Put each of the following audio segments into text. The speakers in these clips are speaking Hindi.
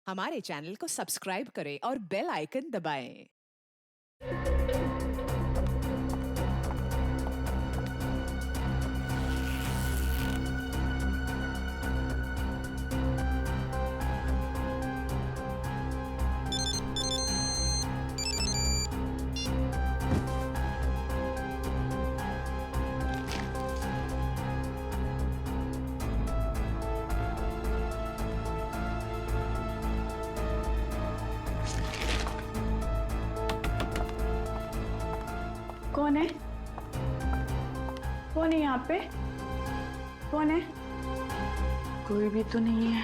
हमारे चैनल को सब्सक्राइब करें और बेल आइकन दबाएं। कौन है? कौन है यहाँ पे? कौन है? कोई भी तो नहीं है।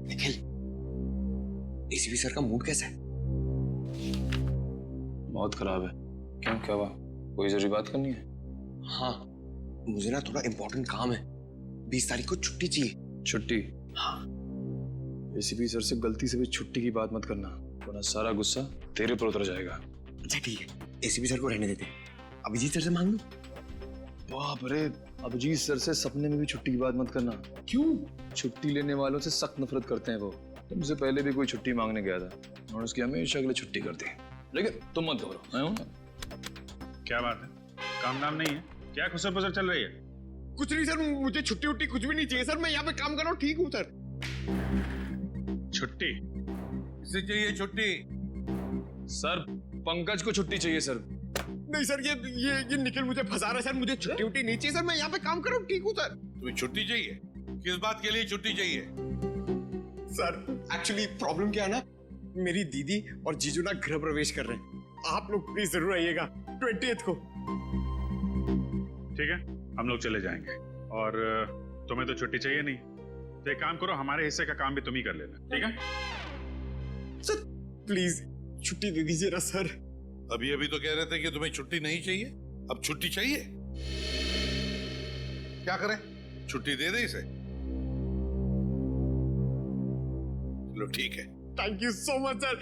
निखिल, एसीपी सर का मूड कैसा है? बहुत खराब है। क्यों, क्या हुआ? कोई जरूरी बात करनी है? हाँ, मुझे ना थोड़ा इम्पोर्टेंट काम है। 20 तारीख को छुट्टी चाहिए। छुट्टी? हाँ। एसीपी सर से गलती से भी छुट्टी की बात मत करना, वरना सारा गुस्सा तेरे पर उतर जाएगा। अच्छा ठीक है, एसीपी सर को रहने देते। अभिजीत सर से मांग लूं? बाप रे, अभिजीत सर से सपने में भी छुट्टी की बात मत करना। क्यों? छुट्टी लेने वालों से सख्त नफरत करते हैं वो। तुमसे पहले भी कोई छुट्टी मांगने गया था और उसकी हमेशा के लिए छुट्टी कर दी। लेकिन तुम मत घबराओ, मैं हूं ना। क्या बात है? काम नाम नहीं है क्या? खुसर पुसर चल रही है? कुछ नहीं सर, मुझे छुट्टी उट्टी कुछ भी नहीं चाहिए सर। मैं यहाँ पे काम कर रहा हूँ, ठीक हूँ सर। छुट्टी? किसे चाहिए छुट्टी? सर, पंकज को छुट्टी चाहिए सर। नहीं सर, ये निखिल मुझे फंसा रहा है सर। मुझे छुट्टी उट्टी नहीं चाहिए सर। मैं यहाँ पे काम कर रहा हूँ, ठीक हूँ सर। तुम्हें छुट्टी चाहिए? किस बात के लिए छुट्टी चाहिए? सर एक्चुअली प्रॉब्लम क्या है ना, मेरी दीदी और जीजू ना गृह प्रवेश कर रहे हैं। आप लोग प्लीज जरूर आइएगा 20th को। ठीक है, हम लोग चले जाएंगे। और तुम्हें तो छुट्टी चाहिए नहीं, तो एक काम करो, हमारे हिस्से का काम भी तुम ही कर लेना, ठीक है? सर प्लीज छुट्टी दे दीजिए ना सर। अभी अभी तो कह रहे थे कि तुम्हें छुट्टी नहीं चाहिए, अब छुट्टी चाहिए। क्या करें, छुट्टी दे दे इसे? चलो ठीक है। Thank you so much sir.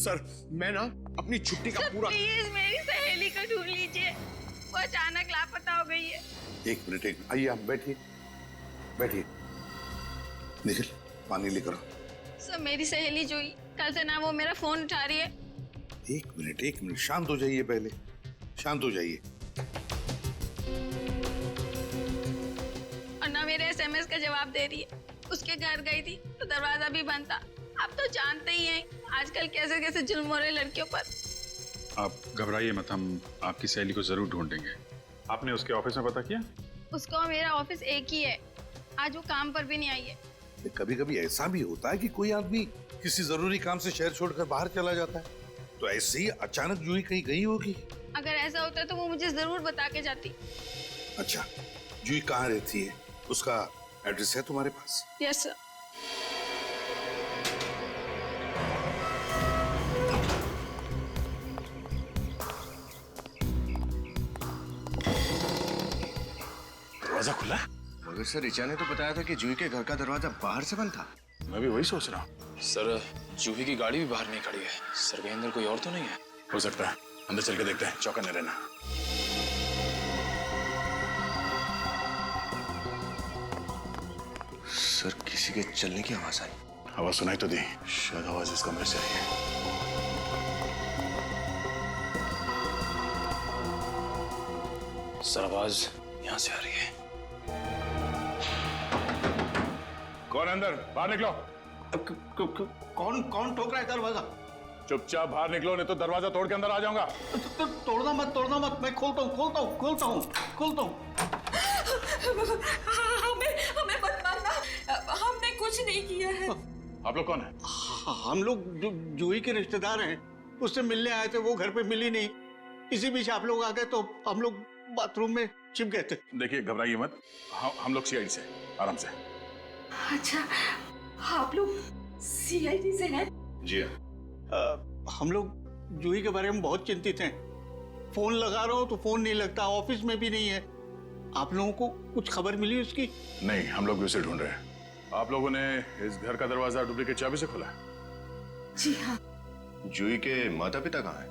Sir मैं ना अपनी छुट्टी का पूरा। प्लीज मेरी सहेली को ढूंढ लीजिए, वो अचानक लापता हो गई है। एक मिनट, आइए आप बैठिए, बैठिए। निखिल, पानी लेकर आओ। सर मेरी सहेली जोई, कल से ना वो मेरा फोन उठा रही है। एक मिनट, शांत हो जाइए, पहले शांत हो जाइए। और ना मेरे एसएमएस का जवाब दे रही है। उसके घर गई थी तो दरवाजा भी बंद था। आप तो जानते ही हैं आजकल कैसे कैसे जुल्म हो रहे लड़कियों पर। आप घबराइए मत, हम आपकी सहेली को जरूर ढूंढेंगे। आपने उसके ऑफिस में पता किया? उसका और मेरा ऑफिस एक ही है। आज वो काम पर भी नहीं आई है। कभी कभी ऐसा भी होता है कि कोई आदमी किसी जरूरी काम से शहर छोड़कर बाहर चला जाता है, तो ऐसे ही अचानक जूही कहीं गई होगी। अगर ऐसा होता तो वो मुझे जरूर बता के जाती। अच्छा, जूही कहाँ रहती है? उसका एड्रेस है तुम्हारे पास? Yes sir. दरवाजा खुला? मगर सर ऋचा ने तो बताया था कि जूही के घर का दरवाजा बाहर से बंद था। मैं भी वही सोच रहा हूँ। सर, जूही की गाड़ी भी बाहर नहीं खड़ी है। सर के अंदर कोई और तो नहीं है? हो सकता है, अंदर चल के देखते हैं, चौकन्ने रहना। सर किसी के चलने की आवाज आई। आवाज सुनाई तो दी, शायद आवाज इस कमरे से आई है। सर, आवाज यहाँ से आ रही है। कौन अंदर? बाहर निकलो। कौन ठोक रहा है दरवाजा? चुपचाप बाहर निकलो, नहीं तो दरवाजा तोड़ के अंदर आ जाऊंगा। तोड़ना मत, मैं खोलता हूँ। हमें मत मारना, हमने कुछ नहीं किया है। आप लोग कौन है? हम लोग जूही के रिश्तेदार हैं, उससे मिलने आए थे, वो घर पे मिली नहीं। इसी बीच आप लोग आ गए तो हम लोग बाथरूम में छिप गए थे। देखिए घबराइए मत, हम लोग सीआईडी से, आराम से। अच्छा, आप लोग सीआईडी से हैं? जी हाँ। हम लोग जूही के बारे में बहुत चिंतित हैं। फोन लगा रहा हूँ तो फोन नहीं लगता, ऑफिस में भी नहीं है। आप लोगों को कुछ खबर मिली उसकी? नहीं, हम लोग भी उसे ढूंढ रहे हैं। आप लोगों ने इस घर का दरवाजा डुप्लीकेट चाबी से खोला है? जी हाँ। जूही के माता पिता कहाँ हैं?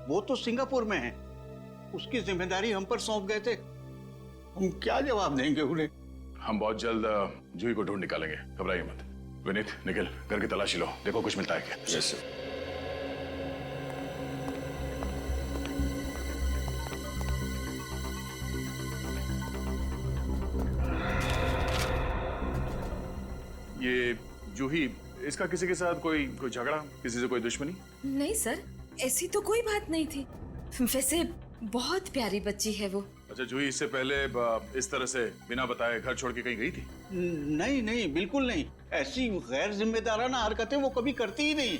वो तो सिंगापुर में है। उसकी जिम्मेदारी हम पर सौंप गए थे, हम क्या जवाब देंगे उन्हें? हम बहुत जल्द जूही को ढूंढ निकालेंगे, घबराइए मत। विनीत, निखिल, घर की तलाशी लो, देखो कुछ मिलता है क्या। Yes sir. ये जूही, इसका किसी के साथ कोई झगड़ा, किसी से कोई दुश्मनी? नहीं सर, ऐसी तो कोई बात नहीं थी। वैसे बहुत प्यारी बच्ची है वो। अच्छा, जूही इससे पहले इस तरह से बिना बताए घर छोड़ के कहीं गई थी? नहीं नहीं, बिल्कुल नहीं। ऐसी गैर जिम्मेदाराना हरकतें वो कभी करती ही नहीं।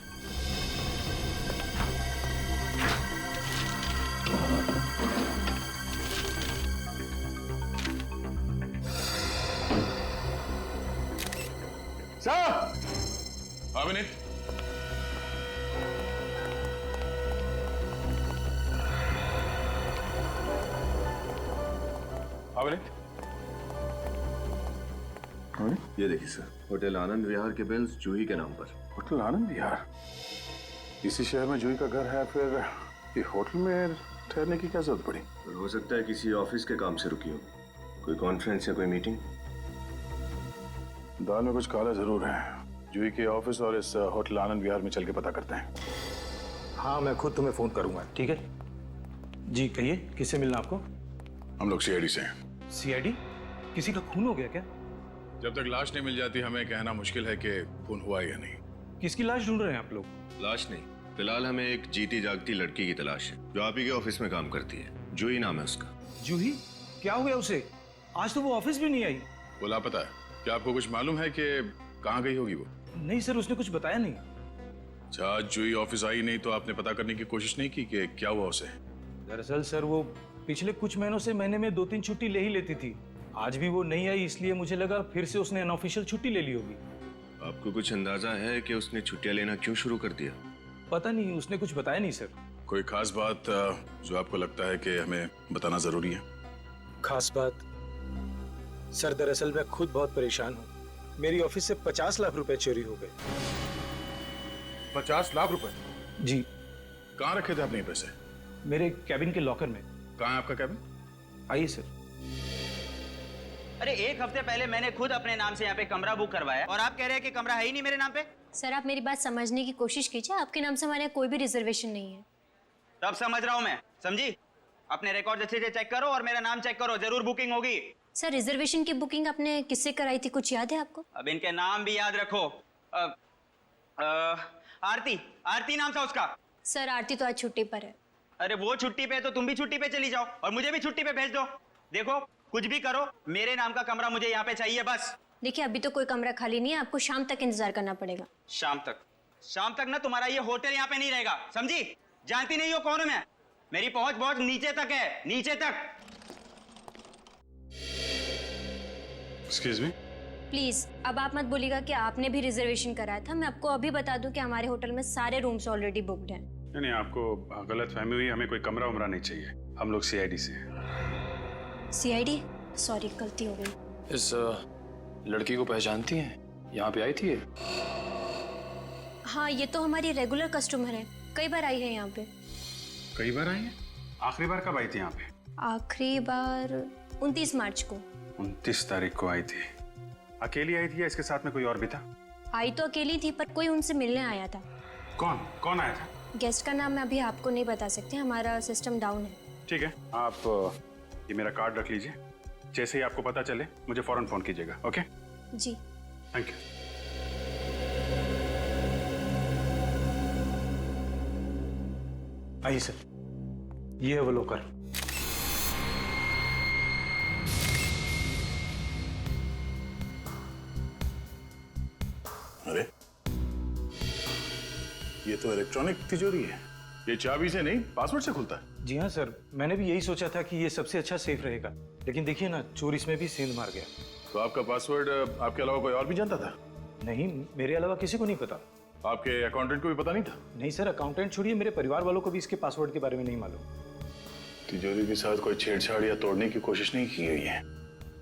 हाँ विनीत। हाँ विनीत। ये देखिए सर, होटल आनंद विहार के बिल्स जूही के नाम पर। होटल आनंद विहार? इसी शहर में जूही का घर है, फिर ये होटल में ठहरने की क्या जरूरत पड़ी? हो सकता है किसी ऑफिस के काम से रुकी हो, कोई कॉन्फ्रेंस या कोई मीटिंग। दाल में कुछ काला जरूर है। जूही के ऑफिस और इस होटल आनंद विहार में चल के पता करते हैं। हाँ, मैं खुद तुम्हें फोन करूंगा, ठीक है? जी कहिए, किससे मिलना आपको? हम लोग सीआईडी से हैं। सीआईडी? किसी का खून हो गया क्या? जब तक लाश नहीं मिल जाती हमें कहना मुश्किल है कि खून हुआ या नहीं। किसकी लाश ढूंढ रहे हैं आप लोग? लाश नहीं, फिलहाल हमें एक जीती जागती लड़की की तलाश है जो आप ही के ऑफिस में काम करती है। जूही नाम है उसका। जूही? क्या हुआ उसे? आज तो वो ऑफिस भी नहीं आई। वो लापता है। क्या आपको कुछ मालूम है कि कहाँ गई होगी वो? नहीं सर, उसने कुछ बताया नहीं। अच्छा, आज जूही ऑफिस आई नहीं तो आपने पता करने की कोशिश नहीं की कि क्या हुआ उसे? दरअसल सर, वो पिछले कुछ महीनों से महीने में 2-3 छुट्टी ले ही लेती थी। आज भी वो नहीं आई, इसलिए मुझे लगा फिर से उसने अनऑफिशियल छुट्टी ले ली होगी। आपको कुछ अंदाजा है कि उसने छुट्टियां लेना क्यों शुरू कर दिया? पता नहीं, उसने कुछ बताया नहीं सर। कोई खास बात जो आपको लगता है कि हमें बताना जरूरी है? खास बात? सर दरअसल मैं खुद बहुत परेशान हूँ। मेरी ऑफिस से 50 लाख रुपए चोरी हो गए। 50 लाख रुपए? जी। कहाँ रखे थे आपने ये पैसे? मेरे कैबिन के लॉकर में। कहाँ है आपका कैबिन? आइए सर। अरे एक हफ्ते पहले मैंने खुद अपने नाम से यहाँ पे कमरा बुक करवाया और आप कह रहे हैं कि कमरा है ही नहीं मेरे नाम पे। सर आप मेरी बात समझने की कोशिश कीजिए, आपके नाम से हमारे यहाँ कोई भी रिजर्वेशन नहीं है। तब समझ रहा हूँ मैं, समझी? अपने रिकॉर्ड अच्छे से चेक करो और मेरा नाम चेक करो, जरूर बुकिंग होगी। सर रिजर्वेशन की बुकिंग आपने किससे कराई थी, कुछ याद है आपको? अब इनके नाम भी याद रखो। आरती, आरती नाम था उसका। सर आरती तो आज छुट्टी पर है। अरे वो छुट्टी पे तो तुम भी छुट्टी पे चली जाओ और मुझे भी छुट्टी पे भेज दो। देखो कुछ भी करो, मेरे नाम का कमरा मुझे यहाँ पे चाहिए बस। देखिए अभी तो कोई कमरा खाली नहीं है, आपको शाम तक इंतजार करना पड़ेगा। शाम तक? शाम तक ना तुम्हारा ये होटल यहाँ पे नहीं रहेगा, समझी? जानती नहीं हो कौन हूं मैं? मेरी पहुंच बहुत नीचे तक है, नीचे तक। Excuse me? प्लीज अब आप मत बोलिएगा कि आपने भी रिजर्वेशन कराया था। मैं आपको अभी बता दूं कि हमारे होटल में सारे रूम्स ऑलरेडी बुक्ड हैं। नहीं, आपको गलत फहमी हुई। हमें कोई कमरा उमरा नहीं चाहिए, हम लोग सीआईडी से हैं। सीआईडी? सॉरी गलती हो गई। इस लड़की को पहचानती हैं? यहाँ पे आई थी ये? हाँ ये तो हमारी रेगुलर कस्टमर है, कई बार आई है यहाँ पे। कई बार आई है? आखिरी बार कब आई थी यहाँ पे? आखिरी बार 29 मार्च को। 29 तारीख को आई थी। अकेली आई थी या इसके साथ में कोई और भी था? आई तो अकेली थी पर कोई उनसे मिलने आया था। कौन कौन आया था? गेस्ट का नाम मैं अभी आपको नहीं बता सकती, हमारा सिस्टम डाउन है। ठीक है, आप ये मेरा कार्ड रख लीजिए। जैसे ही आपको पता चले मुझे फौरन फोन कीजिएगा। ओके जी थैंक यू। आइए सर, ये है वो लॉकर। अरे ये तो इलेक्ट्रॉनिक तिजोरी है। ये चाबी से नहीं पासवर्ड से खुलता है? जी हाँ सर, मैंने भी यही सोचा था कि ये सबसे अच्छा सेफ रहेगा, लेकिन देखिए ना चोर इसमें भी सेंध मार गया। तो आपका पासवर्ड आपके अलावा कोई और भी जानता था? नहीं, मेरे अलावा किसी को नहीं पता। आपके अकाउंटेंट को भी पता नहीं था? नहीं सर, अकाउंटेंट छोड़िए, मेरे परिवार वालों को भी इसके पासवर्ड के बारे में नहीं मालूम। तिजोरी के साथ कोई छेड़छाड़ या तोड़ने की कोशिश नहीं की गई है?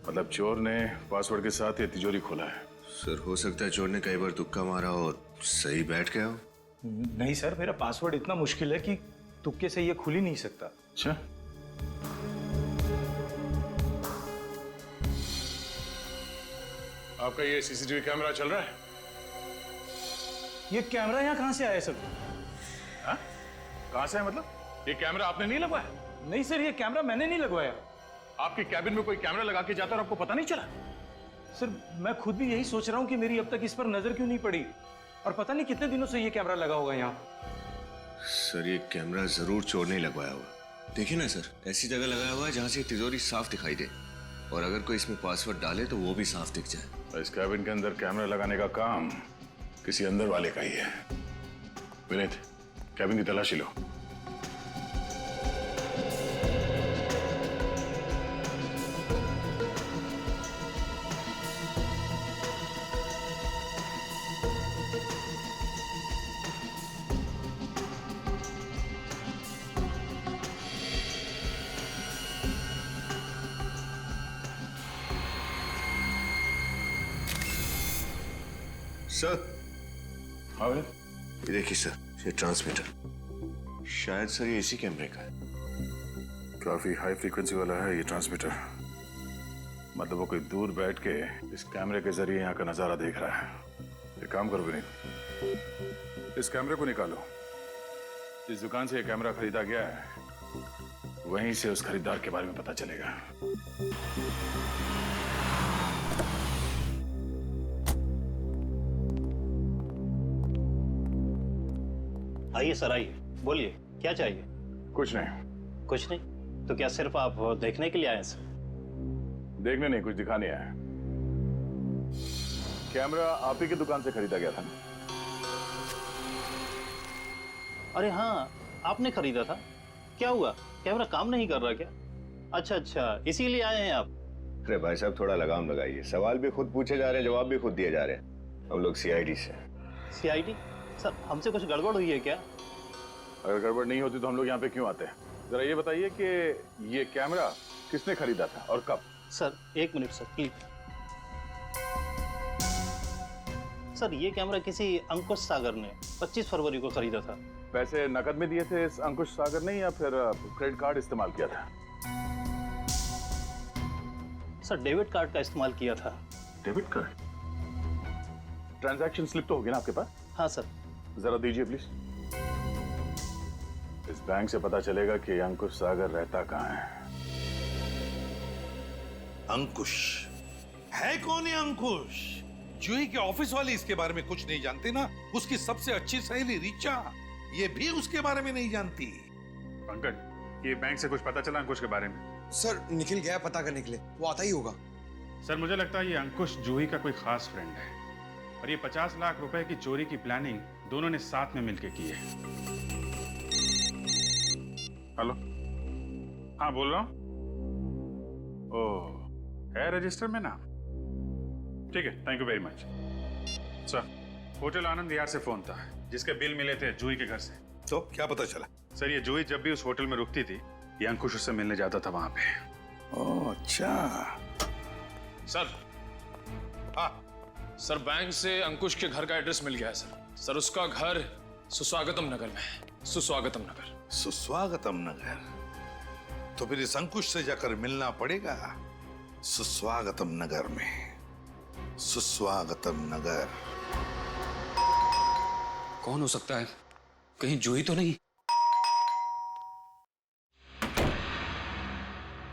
मतलब चोर ने पासवर्ड के साथ ये तिजोरी खोला है? सर हो सकता है चोर ने कई बार तुक्का मारा और सही बैठ गए हो? नहीं सर, मेरा पासवर्ड इतना मुश्किल है कि तुक्के से ये खुल ही नहीं सकता। अच्छा, आपका ये सीसीटीवी कैमरा चल रहा है? ये कैमरा यहाँ कहाँ से आया सर? हाँ? कहाँ से है मतलब? ये कैमरा आपने नहीं लगवाया? नहीं सर, ये कैमरा मैंने नहीं लगवाया। आपके कैबिन में कोई कैमरा लगा के जाता और आपको पता नहीं चला? सर मैं खुद भी यही सोच रहा हूँ कि मेरी अब तक इस पर नजर क्यों नहीं पड़ी, और पता नहीं कितने दिनों से ये कैमरा लगा होगा यहाँ। सर ये कैमरा जरूर चोर नहीं लगवाया होगा। देखिए ना सर, ऐसी जगह लगाया हुआ है जहाँ से तिजोरी साफ दिखाई दे, और अगर कोई इसमें पासवर्ड डाले तो वो भी साफ दिख जाए। इस कैबिन के अंदर कैमरा लगाने का काम किसी अंदर वाले का ही है। विनीत, कैबिन की तलाशी लो। सर, हाँ विनीत? ये देखिए सर, ये ट्रांसमीटर शायद सर ये इसी कैमरे का है। काफी हाई फ्रीक्वेंसी वाला है ये ट्रांसमीटर। मतलब वो कोई दूर बैठ के इस कैमरे के जरिए यहाँ का नजारा देख रहा है। एक काम करो विनीत, इस कैमरे को निकालो। जिस दुकान से ये कैमरा खरीदा गया है वहीं से उस खरीदार के बारे में पता चलेगा। आइए सर, आइए, बोलिए क्या चाहिए? कुछ नहीं। कुछ नहीं तो क्या सिर्फ आप देखने के लिए आए सर? देखने नहीं, कुछ दिखाने आया। कैमरा आप ही की दुकान से खरीदा गया था ना? अरे हाँ, आपने खरीदा था। क्या हुआ, कैमरा काम नहीं कर रहा क्या? अच्छा अच्छा, इसीलिए आए हैं आप? अरे भाई साहब थोड़ा लगाम लगाइए, सवाल भी खुद पूछे जा रहे हैं, जवाब भी खुद दिए जा रहे हैं। हम लोग सीआईडी से। सीआईडी? सर हमसे कुछ गड़बड़ हुई है क्या? अगर गड़बड़ नहीं होती तो हम लोग यहाँ पे क्यों आते हैं? जरा ये बताइए कि ये कैमरा किसने खरीदा था और कब? सर एक मिनट सर प्लीज। सर ये कैमरा किसी अंकुश सागर ने 25 फरवरी को खरीदा था। पैसे नकद में दिए थे इस अंकुश सागर ने या फिर क्रेडिट कार्ड इस्तेमाल किया था? सर डेबिट कार्ड का इस्तेमाल किया था। Debit card? ट्रांजैक्शन स्लिप तो होगी ना आपके पास? हाँ सर। जरा दीजिए प्लीज। इस बैंक से पता चलेगा कि अंकुश सागर रहता कहाँ है। अंकुश है कौन है? अंकुश जूही के ऑफिस वाली इसके बारे में कुछ नहीं जानते ना। उसकी सबसे अच्छी सहेली रीचा, ये भी उसके बारे में नहीं जानती। पंकज, ये बैंक से कुछ पता चला अंकुश के बारे में? सर निखिल गया पता करने के लिए, वो आता ही होगा। सर मुझे लगता है ये अंकुश जूही का कोई खास फ्रेंड है, और ये 50 लाख रुपए की चोरी की प्लानिंग दोनों ने साथ में मिलकर की है। हेलो, हाँ बोल रहा हूँ। ओह, है रजिस्टर में नाम? ठीक है, thank you very much. Sir, hotel Anand Vihar से फोन था, जिसके बिल मिले थे जूही के घर से। तो क्या पता चला? सर ये जूही जब भी उस होटल में रुकती थी, ये अंकुश उससे मिलने जाता था वहां पे। ओह अच्छा। सर, हाँ सर बैंक से अंकुश के घर का एड्रेस मिल गया है सर। सर उसका घर सुस्वागतम नगर में है। सुस्वागतम नगर। सुस्वागतम नगर? तो फिर इस अंकुश से जाकर मिलना पड़ेगा सुस्वागतम नगर में। सुस्वागतम नगर कौन हो सकता है? कहीं जूही तो नहीं?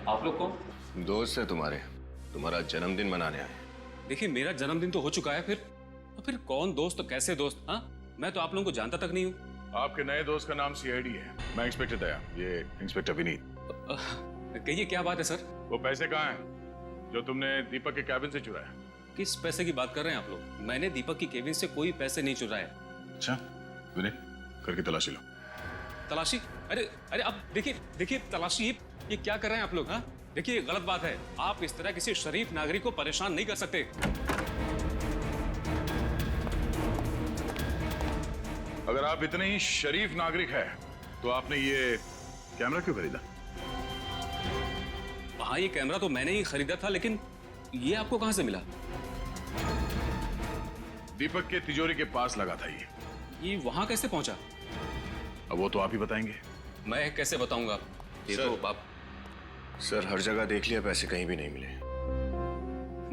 आप लोग कौन? दोस्त है तुम्हारा जन्मदिन मनाने आए। देखिए मेरा जन्मदिन तो हो चुका है, फिर कौन दोस्त तो कैसे दोस्त? हाँ, मैं तो आप लोगों को जानता तक नहीं हूँ। आपके नए दोस्त का नाम सीआईडी है। मैं इंस्पेक्टर दया, ये इंस्पेक्टर विनीत। कहिए क्या बात है सर? वो पैसे कहाँ हैं जो तुमने दीपक के कैबिन से चुराया? किस पैसे की बात कर रहे हैं आप लोग? मैंने दीपक की केबिन से कोई पैसे नहीं चुराए। अच्छा विनीत, घर की तलाशी लो। तलाशी? अरे अरे अब देखिए तलाशी, ये क्या कर रहे हैं आप लोग? हाँ देखिए गलत बात है। आप इस तरह किसी शरीफ नागरिक को परेशान नहीं कर सकते। अगर आप इतने ही शरीफ नागरिक हैं, तो आपने ये कैमरा क्यों खरीदा? हाँ ये कैमरा तो मैंने ही खरीदा था, लेकिन ये आपको कहां से मिला? दीपक के तिजोरी के पास लगा था ये वहां कैसे पहुंचा? अब वो तो आप ही बताएंगे। मैं कैसे बताऊंगा? ये सर, तो बाप। सर हर जगह देख लिया, पैसे कहीं भी नहीं मिले।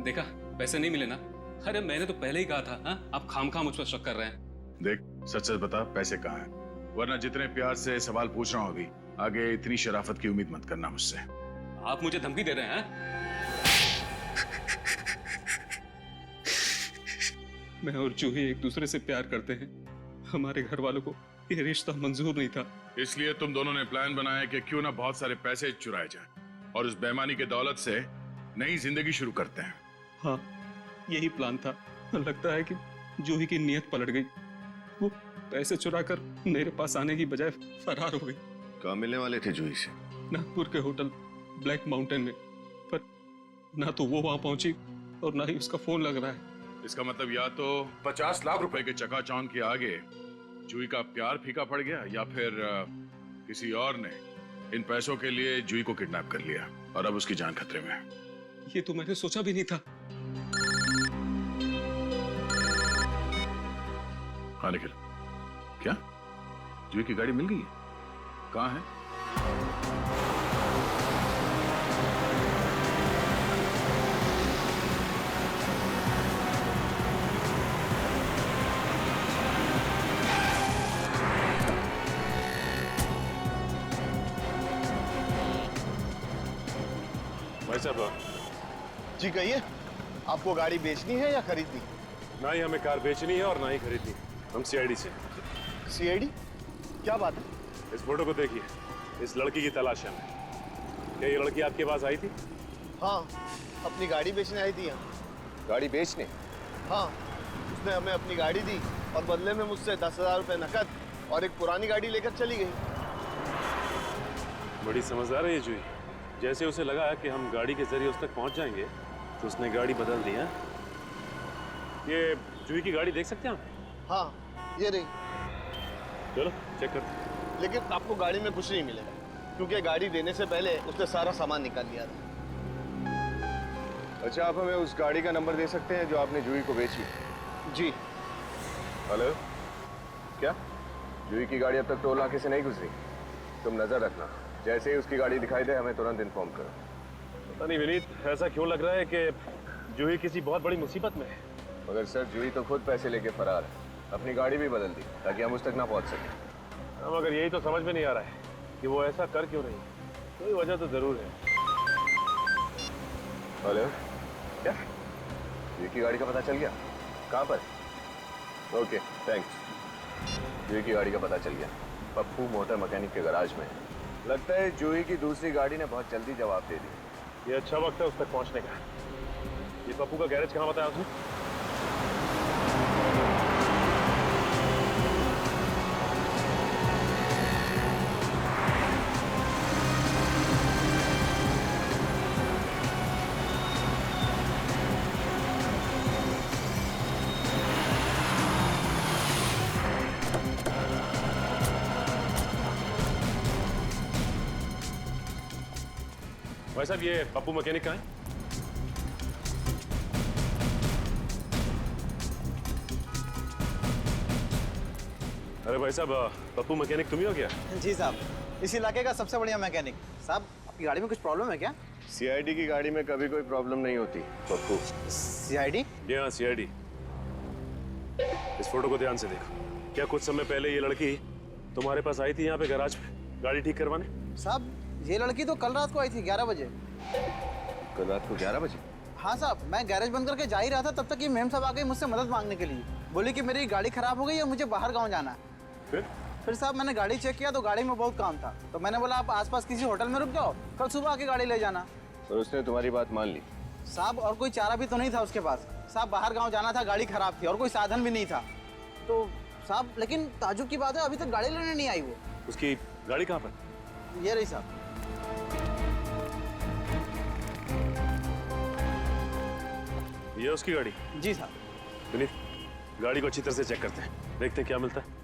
देखा, पैसे नहीं मिले ना? अरे मैंने तो पहले ही कहा था। हाँ, आप खामखा मुझ पर शक कर रहे हैं। देख सच सच बता, पैसे कहाँ हैं? वरना जितने प्यार से सवाल पूछ रहा हूँ अभी, आगे इतनी शराफत की उम्मीद मत करना मुझसे। आप मुझे धमकी दे रहे हैं? मैं और जूही एक दूसरे से प्यार करते हैं। हमारे घर वालों को ये रिश्ता मंजूर नहीं था। इसलिए तुम दोनों ने प्लान बनाया कि क्यों ना बहुत सारे पैसे चुराए जाएं और उस बेईमानी के दौलत से नई जिंदगी शुरू करते हैं। हाँ, यही प्लान था। लगता है कि जूही की नीयत पलट गई। वो पैसे चुराकर मेरे पास आने की बजाय फरार हो गई। कहाँ मिलने वाले थे जूही से? नागपुर के होटल ब्लैक माउंटेन में, पर ना तो वो वहां पहुंची और ना ही उसका फोन लग रहा है। इसका मतलब या तो 50 लाख रुपए के चकाचौंध के आगे जूही का प्यार फीका पड़ गया, या फिर किसी और ने इन पैसों के लिए जूही को किडनैप कर लिया और अब उसकी जान खतरे में है। ये तो मैंने सोचा भी नहीं था। हाँ निखिल, क्या जूही की गाड़ी मिल गई है? कहाँ है? भाई साहब जी कहिए, आपको गाड़ी बेचनी है या खरीदनी? ना ही हमें कार बेचनी है और ना ही खरीदनी। हम सीआईडी से। सीआईडी? क्या बात है? इस फोटो को देखिए, इस लड़की की तलाश है। क्या ये लड़की आपके पास आई थी? हाँ, अपनी गाड़ी बेचने आई थी यहाँ। गाड़ी बेचने? हाँ, उसने हमें अपनी गाड़ी दी और बदले में मुझसे 10,000 रुपए नकद और एक पुरानी गाड़ी लेकर चली गई। बड़ी समझदार है ये जूही। जैसे उसे लगा कि हम गाड़ी के जरिए उस तक पहुंच जाएंगे तो उसने गाड़ी बदल दी है। ये जूही की गाड़ी देख सकते हैं आप? हाँ, ये रही। चलो चेक करते। लेकिन आपको गाड़ी में कुछ नहीं मिलेगा, क्योंकि गाड़ी देने से पहले उसने सारा सामान निकाल लिया था। अच्छा, आप हमें उस गाड़ी का नंबर दे सकते हैं जो आपने जूही को बेची? जी। हेलो, क्या जूही की गाड़ी अब तक टोल नाके से नहीं गुजरी? तुम नजर रखना, जैसे ही उसकी गाड़ी दिखाई दे हमें तुरंत इन्फॉर्म करो। पता नहीं विनीत, ऐसा क्यों लग रहा है कि जूही किसी बहुत बड़ी मुसीबत में है। मगर सर, जूही तो खुद पैसे लेके फरार है, अपनी गाड़ी भी बदल दी ताकि हम उस तक ना पहुंच सकें। मगर यही तो समझ में नहीं आ रहा है कि वो ऐसा कर क्यों रही है। कोई वजह तो जरूर है। हेलो, क्या जूही की गाड़ी का पता चल गया? कहाँ पर? Okay thanks. जूही की गाड़ी का पता चल गया, पप्पू मोटर मैकेनिक के गैराज में। लगता है जूही की दूसरी गाड़ी ने बहुत जल्दी जवाब दे दिया। ये अच्छा वक्त है उस तक पहुंचने का। ये पप्पू का गैरेज कहाँ बताया उसने? भाई साहब, ये पप्पू मैकेनिक कहाँ है? अरे भाई साहब, पप्पू मैकेनिक तुम ही हो क्या? जी साहब, इस इलाके का सबसे बढ़िया मैकेनिक। साहब, आपकी गाड़ी में कुछ प्रॉब्लम है क्या? सीआईडी की गाड़ी में कभी कोई प्रॉब्लम नहीं होती पप्पू। सीआईडी? जी हाँ, सीआईडी। इस फोटो को ध्यान से देखो। क्या कुछ समय पहले ये लड़की तुम्हारे पास आई थी यहाँ पे गैराज पे गाड़ी ठीक करवाने? साहब, ये लड़की तो कल रात को आई थी 11 बजे। कल रात को 11 बजे? हाँ साहब, मैं गैरेज बंद करके जा ही रहा था, तब तक ये मैम साहब आ गई मुझसे मदद मांगने के लिए। बोली कि मेरी गाड़ी खराब हो गई है, मुझे बाहर गाँव जाना है। फिर साहब मैंने गाड़ी चेक किया तो गाड़ी में बहुत काम था, तो मैंने बोला आप आसपास किसी होटल में रुक जाओ, कल सुबह आके गाड़ी ले जाना। और उसने तुम्हारी बात मान ली? साहब, और कोई चारा भी तो नहीं था उसके पास। साहब, बाहर गाँव जाना था, गाड़ी खराब थी और कोई साधन भी नहीं था। तो साहब, लेकिन ताजुब की बात है, अभी तक गाड़ी लेने नहीं आई वो। उसकी गाड़ी कहाँ पर? ये रही साहब। ये उसकी गाड़ी? जी साहब। विनीत, गाड़ी को अच्छी तरह से चेक करते हैं, देखते हैं क्या मिलता है।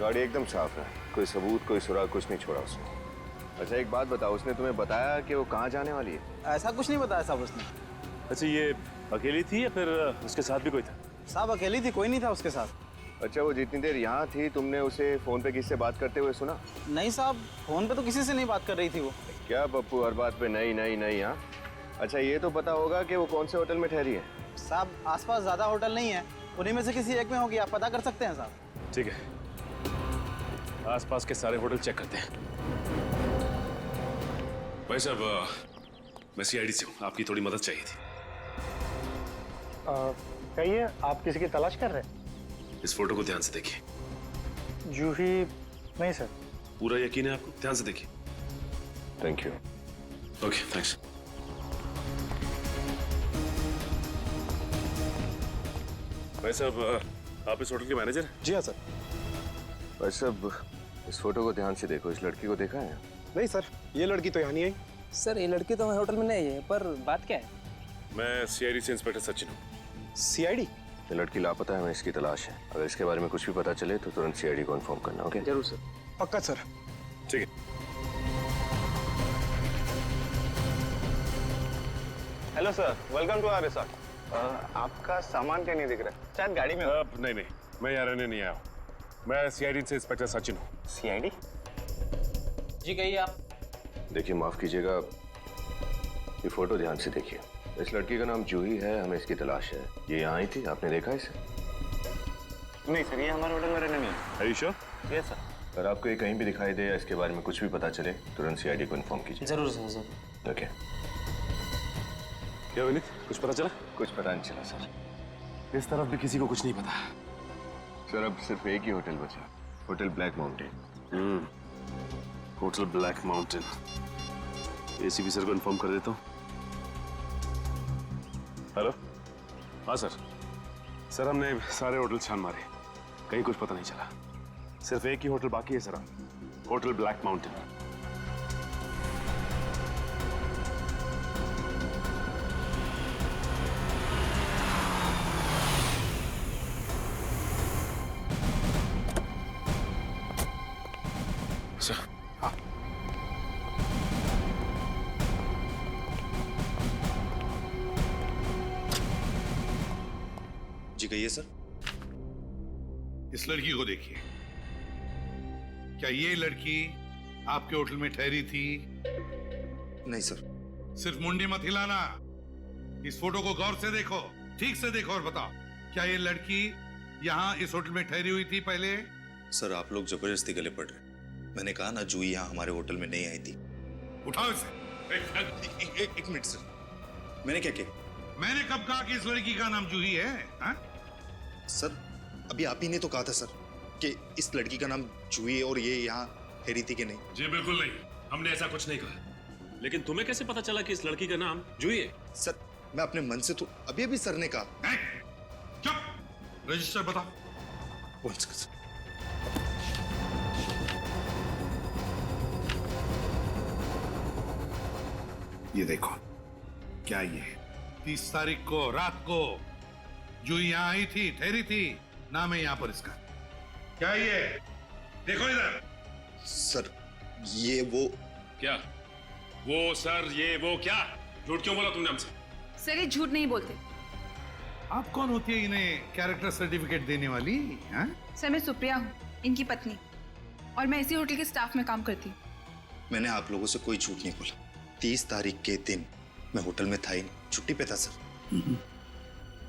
गाड़ी एकदम साफ है, कोई सबूत कोई सुराग कुछ नहीं छोड़ा उसने। अच्छा एक बात बताओ, उसने तुम्हें बताया कि वो कहाँ जाने वाली है? ऐसा कुछ नहीं बताया साहब उसने। अच्छा ये अकेली थी या फिर उसके साथ भी कोई था? साहब अकेली थी, कोई नहीं था उसके साथ। अच्छा वो जितनी देर यहाँ थी तुमने उसे फोन पे किससे बात करते हुए सुना? नहीं साहब, फोन पे तो किसी से नहीं बात कर रही थी वो। क्या पप्पू हर बात पे नहीं नहीं नहीं? हाँ अच्छा ये तो पता होगा कि वो कौन से होटल में ठहरी है? साहब आसपास ज्यादा होटल नहीं है, उन्हीं में से किसी एक में होगी, आप पता कर सकते हैं साहब। ठीक है, आसपास के सारे होटल चेक करते हैं। भाई साहब, मैं सीआईडी से हूँ, आपकी थोड़ी मदद चाहिए थी। कहिए, आप किसी की तलाश कर रहे हैं? इस फोटो को ध्यान से देखिए। जूही नहीं सर। पूरा यकीन है आपको? ध्यान से देखिए। Thank you. Okay thanks. भाई साहब, आप इस होटल के मैनेजर हैं? जी हाँ सर। भाई साहब इस फोटो को ध्यान से देखो, इस लड़की को देखा है? नहीं सर, ये लड़की तो यहाँ नहीं आई। सर ये लड़की तो हमारे होटल में नहीं है, पर बात क्या है? मैं सीआईडी से इंस्पेक्टर सचिन हूँ। सीआईडी? ये लड़की लापता है, हमें इसकी तलाश है। अगर इसके बारे में कुछ भी पता चले तो तुरंत सीआईडी को इन्फॉर्म करना। ओके? जरूर सर। पक्का सर। ठीक है। Hello sir, welcome to our resort. आपका सामान क्या नहीं दिख रहा है? शायद गाड़ी में। नहीं, मैं यहाँ रहने नहीं आया हूँ। मैं सीआईडी से इंस्पेक्टर सचिन हूँ। सीआईडी? जी कहिए आप। देखिए माफ कीजिएगा, ये फोटो ध्यान से देखिए। इस लड़की का नाम जूही है, हमें इसकी तलाश है। ये यहाँ आई थी, आपने देखा इसे? नहीं सर, ये हमारे होटल में रहने नहीं है। Are you sure? Yes sir. अगर आपको ये कहीं भी दिखाई दे या इसके बारे में कुछ भी पता चले तुरंत सीआईडी को इन्फॉर्म कीजिए। जरूर सर, जरूर। ओके। क्या विनीत, कुछ पता चला? कुछ पता नहीं चला सर। इस तरफ भी किसी को कुछ नहीं पता। सर अब सिर्फ एक ही होटल बचा, hotel black mountain. Hotel black mountain. ACP sir को इन्फॉर्म कर देता हूँ। हेलो। हाँ सर, हमने सारे होटल छान मारे, कहीं कुछ पता नहीं चला। सिर्फ एक ही होटल बाकी है sir, hotel black mountain. Sir हाँ। जी कहिए सर। इस लड़की को देखिए, क्या ये लड़की आपके होटल में ठहरी थी? नहीं सर। सिर्फ मुंडी मत हिलाना, इस फोटो को गौर से देखो, ठीक से देखो और बताओ, क्या ये लड़की यहाँ इस होटल में ठहरी हुई थी पहले? सर आप लोग जबरदस्ती गले पड़ रहे। मैंने कहा ना जूही यहाँ हमारे होटल में नहीं आई थी। उठाओ इसे। एक मिनट सर, मैंने क्या किया? मैंने कब कहा कि इस लड़की का नाम जूही है? हा? सर अभी आप ही ने तो कहा था सर कि इस लड़की का नाम जूही है और ये यहाँ ठहरी थी कि नहीं? जी बिल्कुल नहीं, हमने ऐसा कुछ नहीं कहा। लेकिन तुम्हें कैसे पता चला कि इस लड़की का नाम जूही है? सर मैं अपने मन से तो अभी सर ने कहा। चुप, रजिस्टर बताओ। ये देखो, क्या ये 30 तारीख को रात को जूही यहाँ आई थी, ठहरी थी, नाम है यहाँ पर इसका। क्या ये देखो इधर। सर ये वो क्या? वो सर ये वो क्या? झूठ क्यों बोला तुमने हमसे? सर ये झूठ नहीं बोलते। आप कौन होती है इन्हें कैरेक्टर सर्टिफिकेट देने वाली? हाँ? सर मैं सुप्रिया हूँ, इनकी पत्नी, और मैं इसी होटल के स्टाफ में काम करती हूँ। मैंने आप लोगों से कोई झूठ नहीं बोला। 30 तारीख के दिन मैं होटल में था ही नहीं, छुट्टी पे था सर।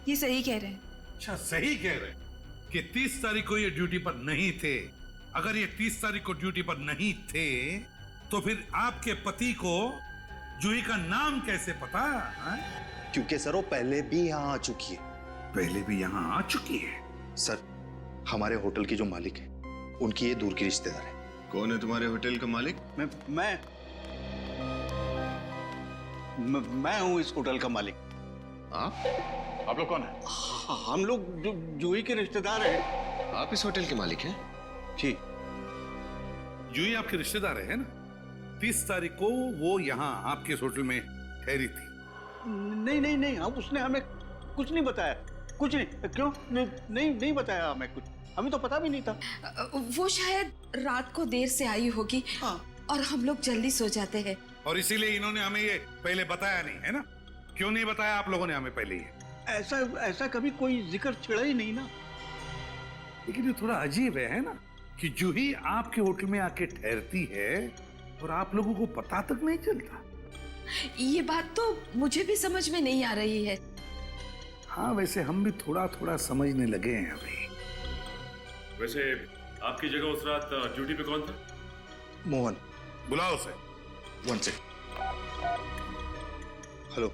ये सही कह रहे हैं। अच्छा सही कह रहे हैं कि 30 तारीख को ये ड्यूटी पर नहीं थे। अगर ये 30 तारीख को ड्यूटी पर नहीं थे तो फिर आपके पति को जूही का नाम कैसे पता? क्योंकि सर वो पहले भी यहाँ आ चुकी है। पहले भी यहाँ आ चुकी है? सर हमारे होटल की जो मालिक है उनकी ये दूर की रिश्तेदार है। कौन है तुम्हारे होटल का मालिक? मैं हूँ इस होटल का मालिक। आप लोग कौन है? हम लोग जूही के रिश्तेदार हैं। आप इस होटल के मालिक हैं? जी। जूही आपके रिश्तेदार है ना? 30 तारीख को वो यहाँ आपके होटल में ठहरी थी। नहीं, अब उसने हमें कुछ नहीं बताया, कुछ नहीं। क्यों? नहीं बताया हमें कुछ। हमें तो पता भी नहीं था। वो शायद रात को देर से आई होगी और हम लोग जल्दी सो जाते हैं। और इसीलिए इन्होंने हमें ये पहले बताया नहीं, है ना? क्यों नहीं बताया आप लोगों ने हमें पहले ये? ऐसा कभी कोई जिक्र छिड़ा ही नहीं ना। लेकिन ये थोड़ा अजीब है ना, कि जूही आपके होटल में आके ठहरती है और आप लोगों को पता तक नहीं चलता। ये बात तो मुझे भी समझ में नहीं आ रही है। हाँ, वैसे हम भी थोड़ा थोड़ा समझने लगे हैं अभी। वैसे आपकी जगह उस रात ड्यूटी पे कौन था? मोहन। बुलाओ उसे। One second. हेलो,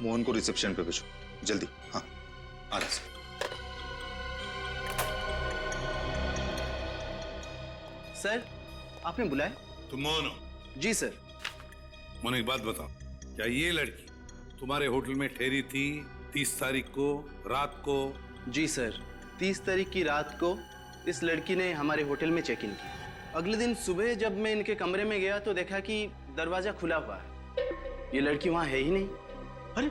मोहन को रिसेप्शन पे भेजो जल्दी। हाँ, आ रहा सर। सर, आपने बुलाया? तुम मोहन हो? जी सर। मोहन, एक बात बताओ, क्या ये लड़की तुम्हारे होटल में ठहरी थी 30 तारीख को रात को? जी सर, 30 तारीख की रात को इस लड़की ने हमारे होटल में चेक इन किया। अगले दिन सुबह जब मैं इनके कमरे में गया तो देखा कि दरवाजा खुला हुआ है। ये लड़की वहाँ है ही नहीं। अरे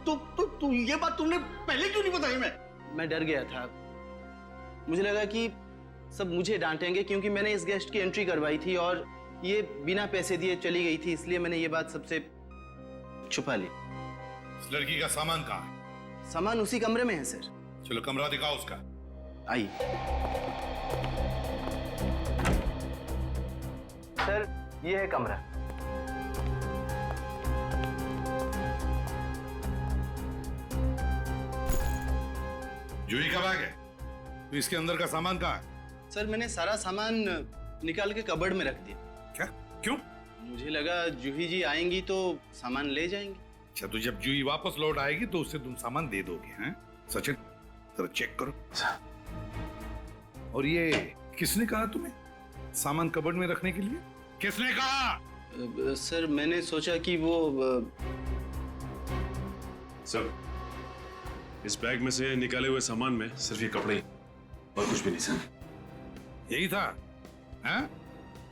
तो ये बात तुमने पहले क्यों नहीं बताई? मैं डर गया था। मुझे लगा कि सब मुझे डांटेंगे क्योंकि मैंने इस गेस्ट की एंट्री करवाई थी और ये बिना पैसे दिए चली गई थी, इसलिए मैंने ये बात सबसे छुपा ली। इस लड़की का सामान कहाँ है? सामान उसी कमरे में है सर। चलो कमरा दिखाओ उसका। आइए सर, ये है कमरा। जूही का बैग है, तो इसके अंदर का सामान कहाँ है? सर, मैंने सारा सामान निकाल के कबर्ड में रख दिया। क्या? क्यों? मुझे लगा जूही जी आएंगी तो सामान ले जाएंगे। अच्छा, तो जब जूही वापस लौट आएगी तो उससे तुम सामान दे दोगे, हैं? सचिन, जरा चेक करो। और ये किसने कहा तुम्हें सामान कबर्ड में रखने के लिए? किसने कहा? सर, मैंने सोचा कि वो सर, इस बैग में से निकाले हुए सामान में सिर्फ ये कपड़े और कुछ भी नहीं सर। यही था? हैं?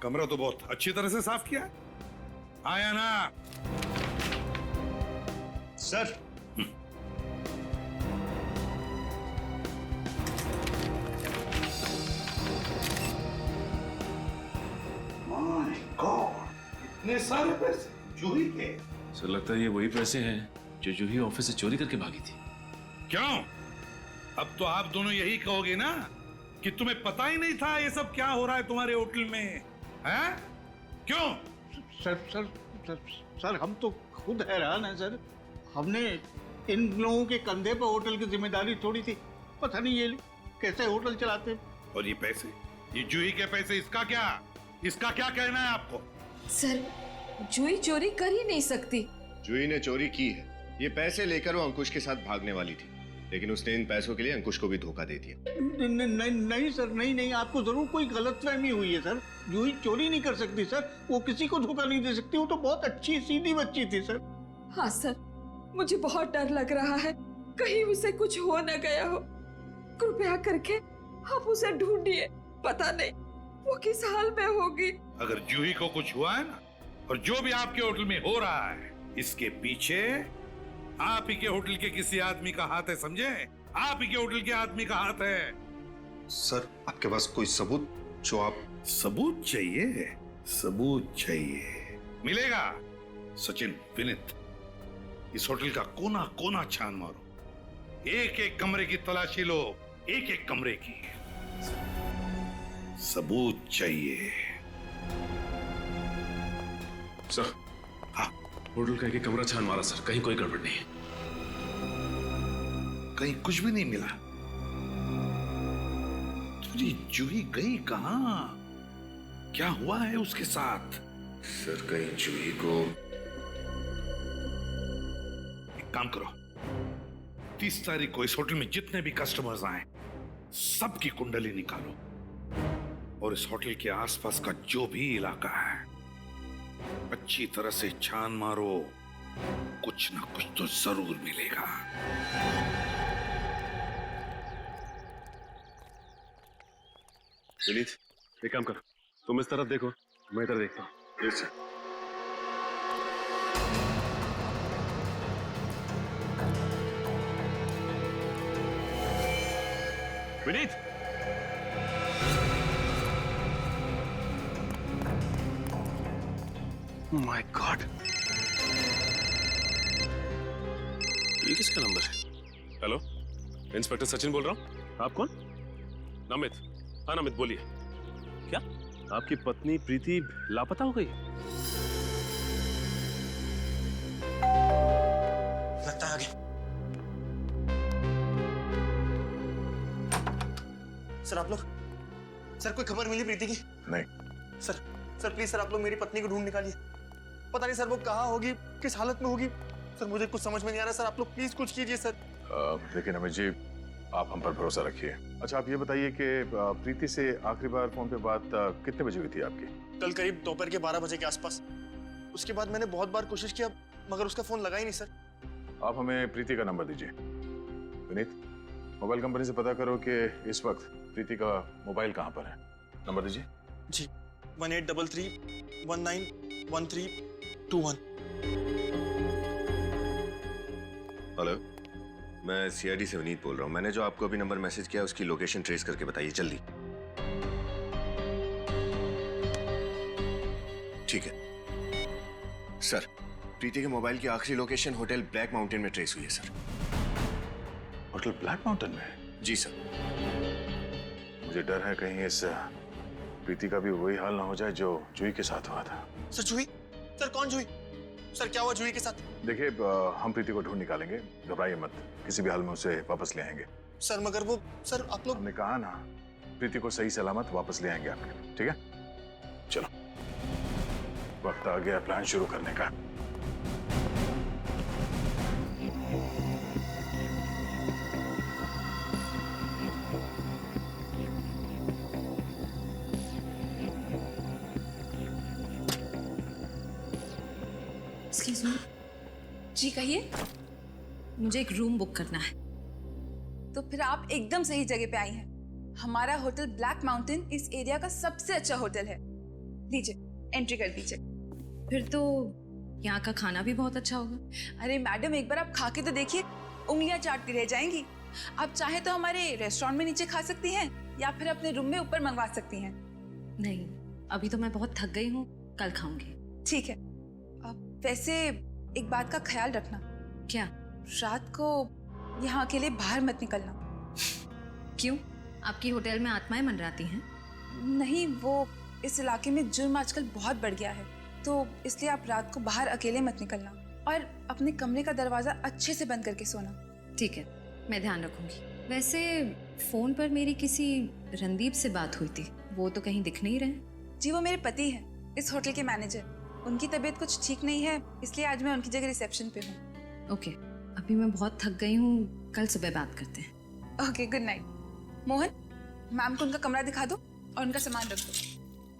कमरा तो बहुत अच्छी तरह से साफ किया। आया ना सर? माय गॉड, इतने सारे पैसे जूही के? सर, लगता है ये वही पैसे हैं जो जूही ऑफिस से चोरी करके भागी थी। क्यों? अब तो आप दोनों यही कहोगे ना कि तुम्हें पता ही नहीं था ये सब क्या हो रहा है तुम्हारे होटल में, हैं? क्यों? सर, हम तो खुद हैरान हैं सर। हमने इन लोगों के कंधे पर होटल की जिम्मेदारी छोड़ी थी। पता नहीं ये कैसे होटल चलाते। और ये पैसे, ये जूही के पैसे, इसका क्या कहना है आपको? सर, जूही चोरी कर ही नहीं सकती। जूही ने चोरी की है। ये पैसे लेकर वो अंकुश के साथ भागने वाली थी, लेकिन उसने इन पैसों के लिए अंकुश को भी धोखा दे दिया। नहीं सर, नहीं, आपको जरूर कोई गलतफहमी हुई है सर। जूही चोरी नहीं कर सकती सर, वो किसी को धोखा नहीं दे सकती। वो तो बहुत अच्छी सीधी बच्ची थी सर। हाँ सर, मुझे बहुत डर लग रहा है, कहीं उसे कुछ हो न गया हो। कृपया करके आप उसे ढूंढिए, पता नहीं वो किस हाल में होगी। अगर जूही को कुछ हुआ है ना, और जो भी आपके होटल में हो रहा है, इसके पीछे आप ही के होटल के किसी आदमी का हाथ है, समझे? आप ही के होटल के आदमी का हाथ है। सर, आपके पास कोई सबूत जो आप... सबूत चाहिए? सबूत चाहिए, मिलेगा। सचिन, विनीत, इस होटल का कोना कोना छान मारो, एक एक कमरे की तलाशी लो, एक एक कमरे की। सबूत चाहिए। सर, हाँ, होटल का एक कमरा छान मारा सर, कहीं कोई गड़बड़ नहीं है। कहीं कुछ भी नहीं मिला? तुझे जूही गई कहां? क्या हुआ है उसके साथ? सर, कहीं जूही को... एक काम करो, 30 तारीख को इस होटल में जितने भी कस्टमर्स आए, सबकी कुंडली निकालो और इस होटल के आसपास का जो भी इलाका है अच्छी तरह से छान मारो। कुछ ना कुछ तो जरूर मिलेगा। विनीत, एक काम कर, तुम इस तरफ देखो, मैं इधर देखता हूँ। Yes sir. Vineet, my God, ये किसका नंबर है? हेलो, इंस्पेक्टर सचिन बोल रहा हूँ। आप कौन? नमित। हाँ नमित, बोलिए। क्या आपकी पत्नी प्रीति लापता हो गई? लगता है आगे। सर आप लोग, सर कोई खबर मिली प्रीति की? नहीं। सर प्लीज सर, आप लोग मेरी पत्नी को ढूंढ निकालिए। पता नहीं सर वो कहाँ होगी, किस हालत में होगी। सर मुझे कुछ समझ में नहीं आ रहा। सर आप लोग प्लीज कुछ कीजिए सर। देखिए नमित जी, आप हम पर भरोसा रखिए। अच्छा आप ये बताइए कि प्रीति से आखिरी बार फोन पे बात कितने बजे हुई थी आपकी? कल करीब दोपहर के 12 बजे के आसपास। उसके बाद मैंने बहुत बार कोशिश किया मगर उसका फोन लगा ही नहीं सर। आप हमें प्रीति का नंबर दीजिए। विनीत, मोबाइल कंपनी से पता करो कि इस वक्त प्रीति का मोबाइल कहाँ पर है। नंबर दीजिए। जी 1833191321। हेलो, मैं सीआईडी से विनीत बोल रहा हूँ। मैंने जो आपको अभी नंबर मैसेज किया उसकी लोकेशन ट्रेस करके बताइए जल्दी। ठीक है सर, प्रीति के मोबाइल की आखिरी लोकेशन होटल ब्लैक माउंटेन में ट्रेस हुई है सर। होटल ब्लैक माउंटेन में? जी सर। मुझे डर है कहीं इस प्रीति का भी वही हाल ना हो जाए जो जूही के साथ हुआ था। सर जूही? सर कौन जूही? सर क्या हुआ जूही के साथ? देखिए हम प्रीति को ढूंढ निकालेंगे, घबराइए मत, किसी भी हाल में उसे वापस ले आएंगे। सर मगर वो, सर आप लोग, हमने कहा ना प्रीति को सही सलामत वापस ले आएंगे आपके, ठीक है? चलो वक्त आ गया प्लान शुरू करने का। Excuse me. जी कहिए। मुझे एक रूम बुक करना है। तो फिर आप एकदम सही जगह पे आई हैं। हमारा होटल ब्लैक माउंटेन इस एरिया का सबसे अच्छा होटल है। लीजिए, एंट्री कर दीजिए। फिर तो यहाँ का खाना भी बहुत अच्छा होगा। अरे मैडम, एक बार आप खा के तो देखिए, उंगलियां चाटती रह जाएंगी। आप चाहे तो हमारे रेस्टोरेंट में नीचे खा सकती हैं या फिर अपने रूम में ऊपर मंगवा सकती हैं। नहीं, अभी तो मैं बहुत थक गई हूँ, कल खाऊंगी। ठीक है। वैसे एक बात का ख्याल रखना। क्या? रात को यहाँ अकेले बाहर मत निकलना। क्यों? आपकी होटल में आत्माएं मंडराती हैं? नहीं, वो इस इलाके में जुर्म आजकल बहुत बढ़ गया है, तो इसलिए आप रात को बाहर अकेले मत निकलना और अपने कमरे का दरवाजा अच्छे से बंद करके सोना। ठीक है, मैं ध्यान रखूंगी। वैसे फोन पर मेरी किसी रणदीप से बात हुई थी, वो तो कहीं दिख नहीं रहे। जी वो मेरे पति हैं, इस होटल के मैनेजर। उनकी तबीयत कुछ ठीक नहीं है, इसलिए आज मैं उनकी जगह रिसेप्शन पे हूँ। ओके, अभी मैं बहुत थक गई हूँ, कल सुबह बात करते हैं। Okay, good night. Mohan, ma'am को उनका कमरा दिखा दो और उनका सामान रख दो।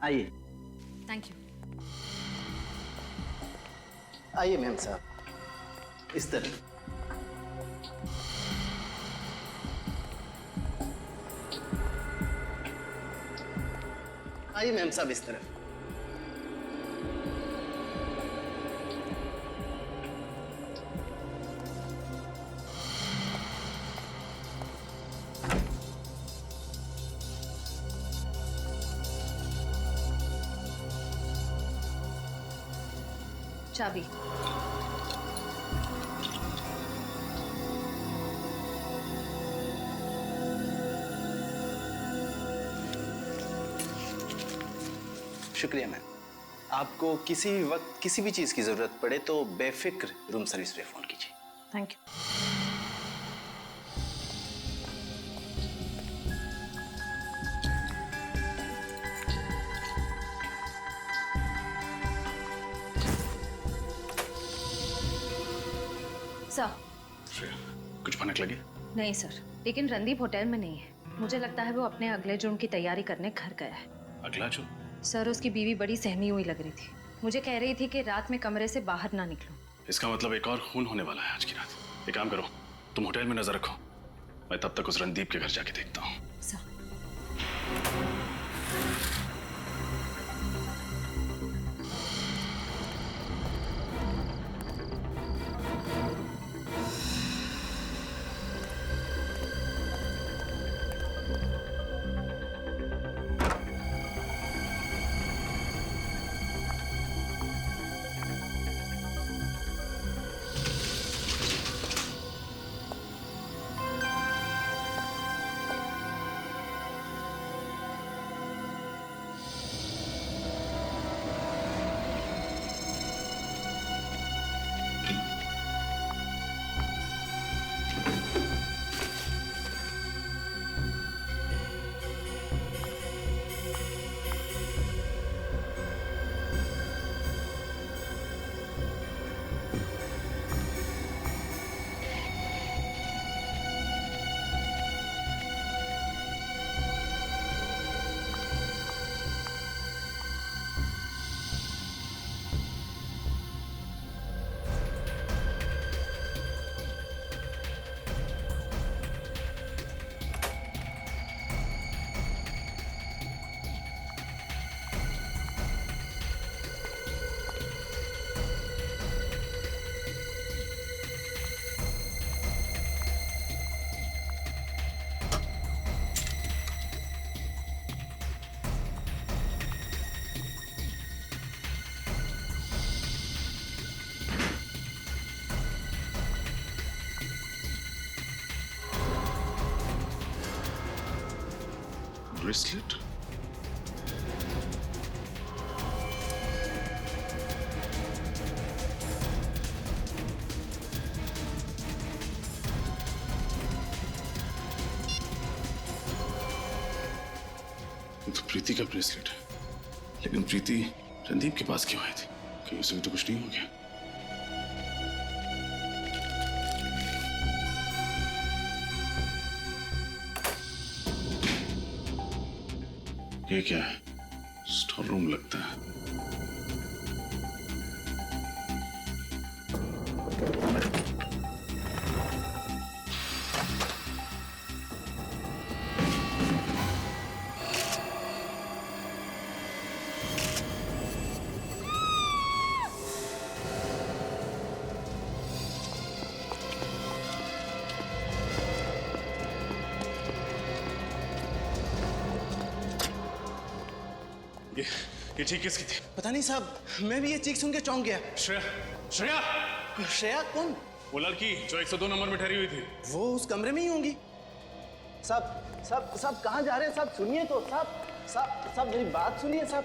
आइए। Thank you. आइए मैम साहब, इस तरह। आइए मैम साहब, इस तरफ। चाबी। शुक्रिया मैम। आपको किसी भी वक्त किसी भी चीज की जरूरत पड़े तो बेफिक्र रूम सर्विस पे फोन कीजिए। Thank you. सर, कुछ भनक लगी? नहीं सर, लेकिन रणदीप होटल में नहीं है। मुझे लगता है वो अपने अगले जुर्म की तैयारी करने घर गया है। अगला जुर्म? सर, उसकी बीवी बड़ी सहमी हुई लग रही थी। मुझे कह रही थी कि रात में कमरे से बाहर ना निकलूं। इसका मतलब एक और खून होने वाला है आज की रात। एक काम करो, तुम होटल में नजर रखो, मैं तब तक उस रणदीप के घर जाके देखता हूँ। ब्रेसलेट? ये तो प्रीति का ब्रेसलेट है, लेकिन प्रीति रणदीप के पास क्यों आई थी? कहीं उसे भी तो कुछ नहीं हो गया? ये क्या है? स्टोर रूम लगता है। ये चीख किसकी थी? पता नहीं साहब, मैं भी ये चीख सुन के चौंक गया। श्रेया, श्रेया, श्रेया कौन? वो लड़की जो 102 नंबर में ठहरी हुई थी। वो उस कमरे में ही होंगी। साहब साहब साहब कहाँ जा रहे हैं? साहब सुनिए तो। साहब साहब साहब मेरी बात सुनिए। साहब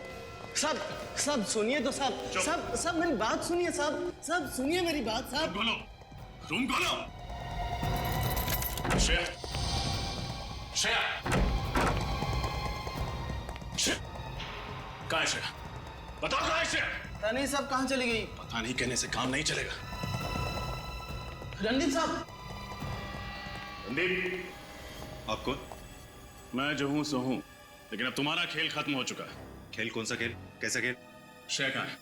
साहब साहब सुनिए तो। साहब साहब साहब मेरी बात सुनिए। साहब साहब सुनिए मेरी बात। साहब खोलो, रूम खोलो। श्रेया, श्रेया, कहाँ है श्रेया? बताओ कहाँ है श्रेया? पता नहीं साहब कहाँ चली गई। पता नहीं कहने से काम नहीं चलेगा। रणदीप साहब। रणदीप, आप कौन? मैं जो हूं सो हूं, लेकिन अब तुम्हारा खेल खत्म हो चुका है। खेल? कौन सा खेल? कैसा खेल? श्रेया कहाँ है?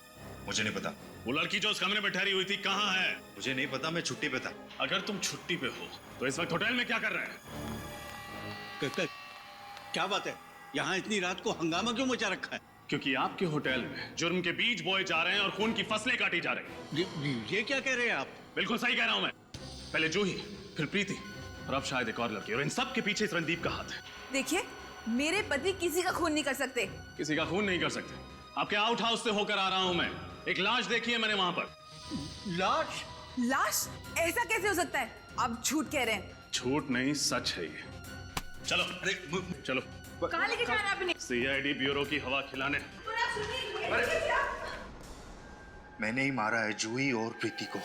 मुझे नहीं पता। वो लड़की जो उस कमरे में ठहरी हुई थी कहाँ है? मुझे नहीं पता, मैं छुट्टी पे था। अगर तुम छुट्टी पे हो तो इस वक्त होटल में क्या कर रहे हैं? क्या बात है? यहाँ इतनी रात को हंगामा क्यों मचा रखा है? क्योंकि आपके होटल में जुर्म के बीज बोए जा रहे हैं और खून की फसलें काटी जा रही हैं। ये क्या कह रहे हैं आप? बिल्कुल सही कह रहा हूं मैं। पहले जूही, फिर प्रीति और अब शायद एक और लड़की, और इन सब के पीछे इस रणदीप का हाथ है। देखिए, मेरे पति किसी का खून नहीं कर सकते। किसी का खून नहीं कर सकते? आपके आउट हाउस से होकर आ रहा हूं मैं। एक लाश देखी है मैंने वहां पर। लाश? लाश? ऐसा कैसे हो सकता है? आप झूठ कह रहे हैं। झूठ नहीं, सच है ये। चलो, अरे चलो। कहाँ लेके जा रहे हैं अपने? सीआईडी ब्यूरो की हवा खिलाने। मैंने ही मारा है जूही और प्रीति को।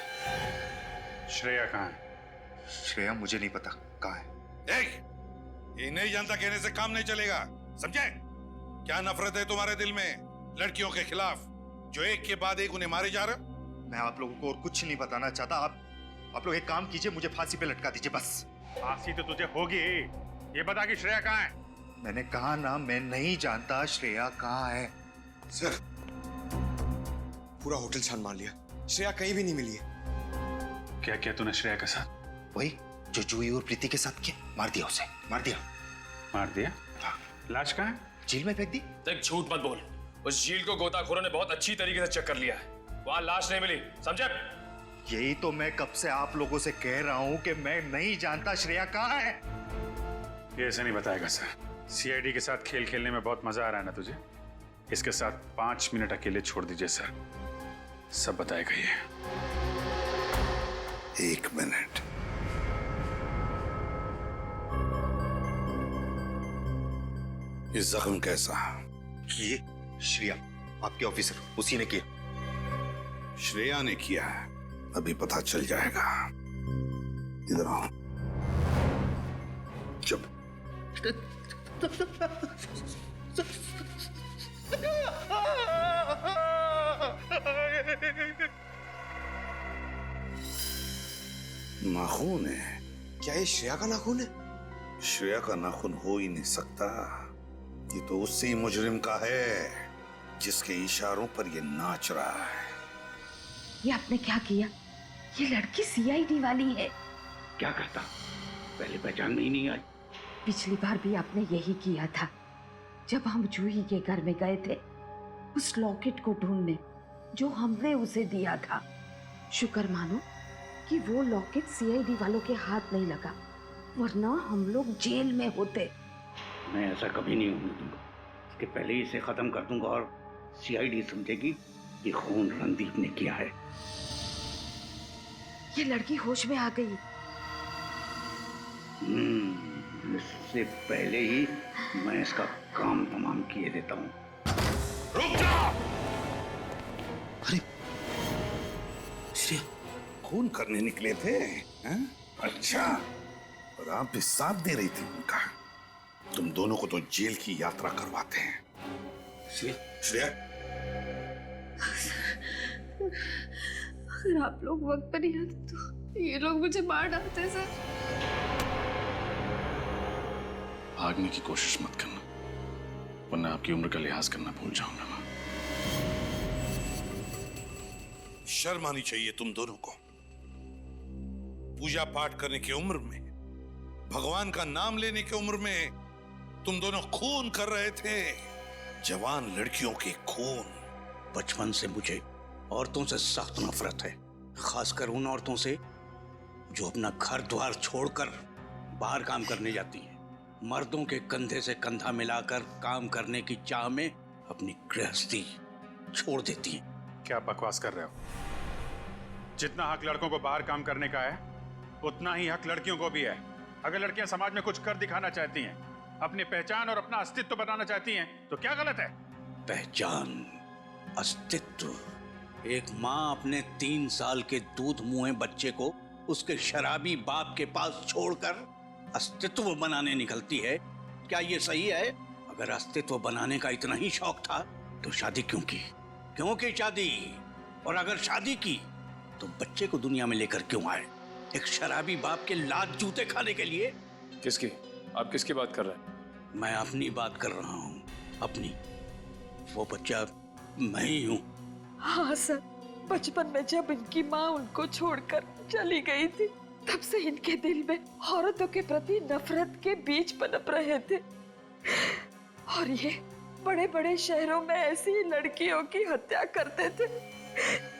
श्रेया कहाँ है? श्रेया मुझे नहीं पता कहाँ है। देख, ये नहीं जानता कहने से काम नहीं चलेगा, समझे? क्या नफरत है तुम्हारे दिल में लड़कियों के खिलाफ, जो एक के बाद एक उन्हें मारे जा रहे हो? मैं आप लोगों को और कुछ नहीं बताना चाहता। आप लोग एक काम कीजिए, मुझे फांसी पे लटका दीजिए बस। फांसी तो तुझे होगी। ये बता कि श्रेया कहाँ है? मैंने कहा ना, मैं नहीं जानता श्रेया कहाँ है। सर, पूरा होटल छान मार लिया, श्रेया कहीं भी नहीं मिली है। क्या किया तूने श्रेया के साथ? वही जो जूही और प्रीति के साथ किया, मार दिया उसे, मार दिया। मार दिया? लाश कहाँ है? झील में फेंक दी। देख, झूठ मत बोल। उस झील को गोताखोरों ने बहुत अच्छी तरीके से चेक कर लिया है। वहां लाश नहीं मिली, समझे? यही तो मैं कब से आप लोगों से कह रहा हूँ कि मैं नहीं जानता श्रेया कहाँ है। ये ऐसे नहीं बताएगा सर। सीआईडी के साथ खेल खेलने में बहुत मजा आ रहा है ना तुझे? इसके साथ 5 मिनट अकेले छोड़ दीजिए सर, सब बताएगा ये। 1 मिनट। ये जख्म कैसा? ये श्रेया, आपके ऑफिसर, उसी ने किया। श्रेया ने किया है, अभी पता चल जाएगा। इधर आओ। चुप। नाखून है। क्या ये श्रेया का नाखून है? श्रेया का नाखून हो ही नहीं सकता। ये तो उसी मुजरिम का है जिसके इशारों पर ये नाच रहा है। ये आपने क्या किया? ये लड़की सीआईडी वाली है। क्या करता? पहले पहचान में ही नहीं आई। पिछली बार भी आपने यही किया था, जब हम जूही के घर में गए थे उस लॉकेट को ढूंढने जो हमने उसे दिया था। शुक्र मानो कि वो लॉकेट सीआईडी वालों के हाथ नहीं लगा, वरना हम लोग जेल में होते। मैं ऐसा कभी नहीं होने दूंगा। इसके पहले ही इसे खत्म कर दूंगा और सीआईडी समझेगी कि खून रणदीप ने किया है। ये लड़की होश में आ गई। उससे पहले ही मैं इसका काम तमाम किए देता हूँ। रुक जाओ! श्रेया, खून करने निकले थे हैं? अच्छा, और आप भी साथ दे रही थी उनका। तुम दोनों को तो जेल की यात्रा करवाते हैं। श्रेया, अगर आप लोग वक्त पर नहीं आते तो ये लोग मुझे मार डालते सर। भागने की कोशिश मत करना, वरना आपकी उम्र का लिहाज करना भूल जाऊंगा मैं। शर्म आनी चाहिए तुम दोनों को। पूजा पाठ करने की उम्र में, भगवान का नाम लेने की उम्र में तुम दोनों खून कर रहे थे, जवान लड़कियों के खून। बचपन से मुझे औरतों से सख्त नफरत है, खासकर उन औरतों से जो अपना घर द्वार छोड़कर बाहर काम करने जाती हैं, मर्दों के कंधे से कंधा मिलाकर काम करने की चाह में अपनी गृहस्थी छोड़ देती हैं। क्या बकवास कर रहे हो? जितना हक लड़कों को बाहर काम करने का है, उतना ही हक लड़कियों को भी है। अगर लड़कियां समाज में कुछ कर दिखाना चाहती हैं, अपनी पहचान और अपना अस्तित्व बनाना चाहती हैं, तो क्या गलत है? पहचान, अस्तित्व। एक माँ अपने 3 साल के दूध मुंहे बच्चे को उसके शराबी बाप के पास छोड़कर अस्तित्व बनाने निकलती है, क्या ये सही है? अगर अस्तित्व बनाने का इतना ही शौक था तो शादी क्यों की? क्यों की शादी? और अगर शादी की तो बच्चे को दुनिया में लेकर क्यों आए? एक शराबी बाप के लात जूते खाने के लिए? किसकी? आप किसकी बात कर रहे हैं? मैं अपनी बात कर रहा हूँ, अपनी। वो बच्चा मैं ही हूँ। हाँ सर, बचपन में जब इनकी माँ उनको छोड़कर चली गई थी, तब से इनके दिल में औरतों के प्रति नफरत के बीज पनप रहे थे। और ये बड़े बड़े शहरों में ऐसी लड़कियों की हत्या करते थे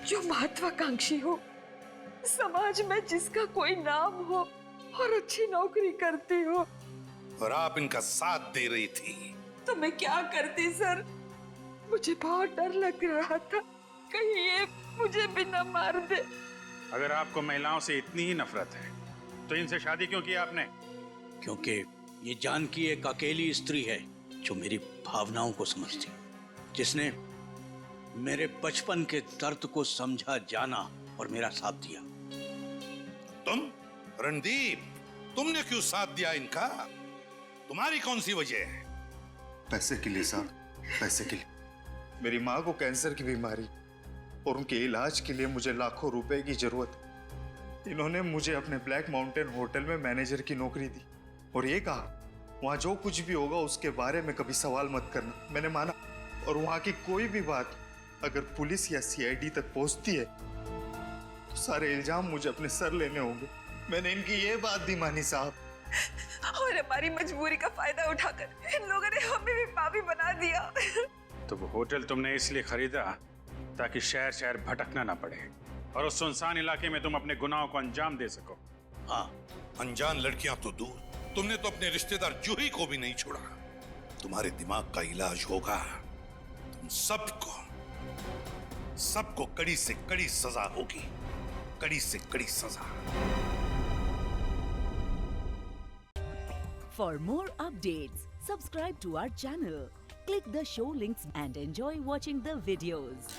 जो महत्वाकांक्षी हो, समाज में जिसका कोई नाम हो और अच्छी नौकरी करती हो। और आप इनका साथ दे रही थी। तो मैं क्या करती सर? मुझे बहुत डर लग रहा था, कहीं ये मुझे भी न मार दे। अगर आपको महिलाओं से इतनी ही नफरत है, तो इनसे शादी क्यों की आपने? क्योंकि ये जानकी एक अकेली स्त्री है जो मेरी भावनाओं को समझती, जिसने मेरे बचपन के दर्द को समझा, जाना और मेरा साथ दिया। तुम रणदीप, तुमने क्यों साथ दिया इनका? तुम्हारी कौन सी वजह है? पैसे के लिए साहब, पैसे के लिए। मेरी माँ को कैंसर की बीमारी और उनके इलाज के लिए मुझे लाखों रुपए की जरूरत। इन्होंने मुझे अपने ब्लैक माउंटेन होटल में मैनेजर की नौकरी दी और ये कहा, वहां जो कुछ भी होगा उसके बारे में कभी सवाल मत करना। मैंने माना, और वहां की कोई भी बात अगर पुलिस या सीआईडी तक पहुंचती है तो सारे इल्जाम मुझे अपने सर लेने होंगे। मैंने इनकी ये बात भी मानी साहब। और हमारी मजबूरी का फायदा उठाकर इन लोगों ने हमें भी पापी बना दिया। तो वो होटल तुमने इसलिए खरीदा ताकि शहर शहर भटकना ना पड़े और उस सुनसान इलाके में तुम अपने गुनाहों को अंजाम दे सको। हाँ, अनजान लड़कियां तो दूर, तुमने तो अपने रिश्तेदार जूही को भी नहीं छोड़ा। तुम्हारे दिमाग का इलाज होगा। तुम सबको कड़ी से कड़ी सजा होगी, कड़ी से कड़ी सजा। For more updates, subscribe to our channel, click the show links and enjoy watching the videos.